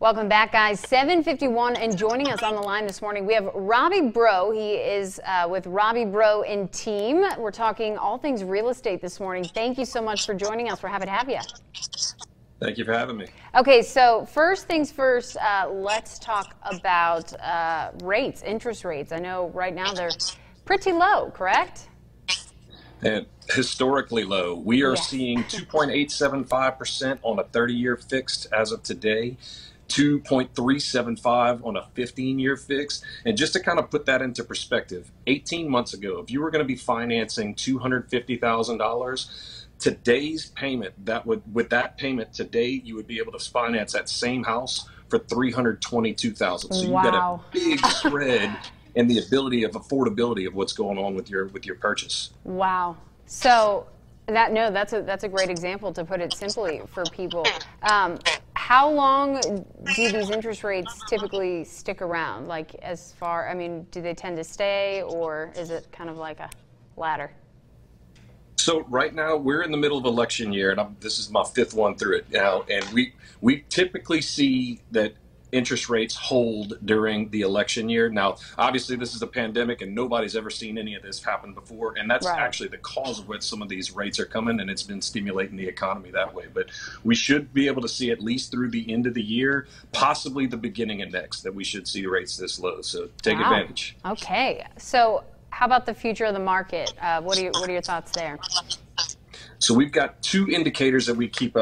Welcome back, guys. 7:51, and joining us on the line this morning, we have Robbie Breaux. He is with Robbie Breaux and team. We're talking all things real estate this morning. Thank you so much for joining us. We're happy to have you. Thank you for having me. Okay, so first things first, let's talk about rates, interest rates. I know right now they're pretty low, correct? And historically low. We are Yes. seeing 2.875% on a 30-year fixed as of today. 2.375 on a 15-year fix. And just to kind of put that into perspective, 18 months ago, if you were going to be financing $250,000, today's payment, with that payment today, you would be able to finance that same house for $322,000. So Wow. you've got a big spread in the ability of affordability of what's going on with your purchase. Wow. So that's a great example, to put it simply for people. How long do these interest rates typically stick around? Like, as far, I mean, do they tend to stay, or is it kind of like a ladder? So right now we're in the middle of election year, and this is my fifth one through it now, and we typically see that interest rates hold during the election year. Now, obviously, this is a pandemic, and nobody's ever seen any of this happen before, and that's actually the cause of what some of these rates are coming, and it's been stimulating the economy that way. But we should be able to see at least through the end of the year, possibly the beginning of next, that we should see rates this low. So take advantage. Okay. So how about the future of the market? What are your thoughts there? So we've got two indicators that we keep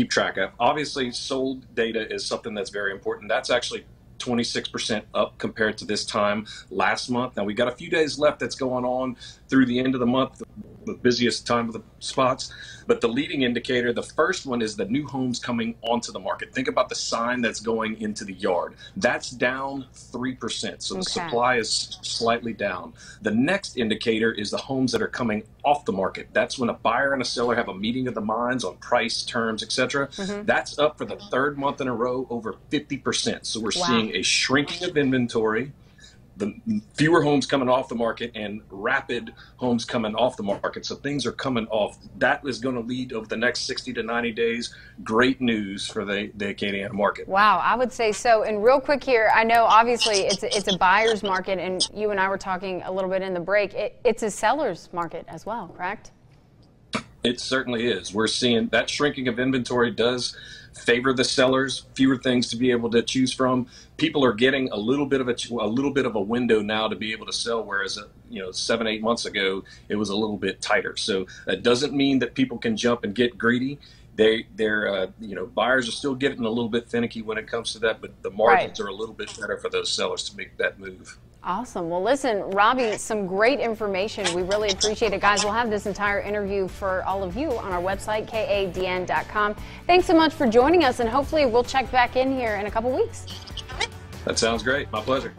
track of. Obviously, sold data is something that's very important. That's actually 26% up compared to this time last month. Now, we got a few days left that's going on through the end of the month, the busiest time of the spots. But the leading indicator, the first one, is the new homes coming onto the market. Think about the sign that's going into the yard. That's down 3%. So the supply is slightly down. The next indicator is the homes that are coming off the market. That's when a buyer and a seller have a meeting of the minds on price, terms, etc. That's up for the third month in a row, over 50%. So we're seeing a shrinking of inventory, the fewer homes coming off the market, and rapid homes coming off the market. So things are coming off. That is going to lead over the next 60 to 90 days. Great news for the KADN market. Wow, I would say so. And real quick here, I know obviously it's a buyer's market, and you and I were talking a little bit in the break. It's a seller's market as well, correct? It certainly is. We're seeing that shrinking of inventory does favor the sellers, fewer things to be able to choose from. People are getting a little bit of a window now to be able to sell, whereas 7-8 months ago it was a little bit tighter. So that doesn't mean that people can jump and get greedy. Buyers are still getting a little bit finicky when it comes to that, but the margins are a little bit better for those sellers to make that move. Awesome. Well, listen, Robbie, some great information. We really appreciate it. Guys, we'll have this entire interview for all of you on our website, KADN.com. Thanks so much for joining us, and hopefully we'll check back in here in a couple weeks. That sounds great. My pleasure.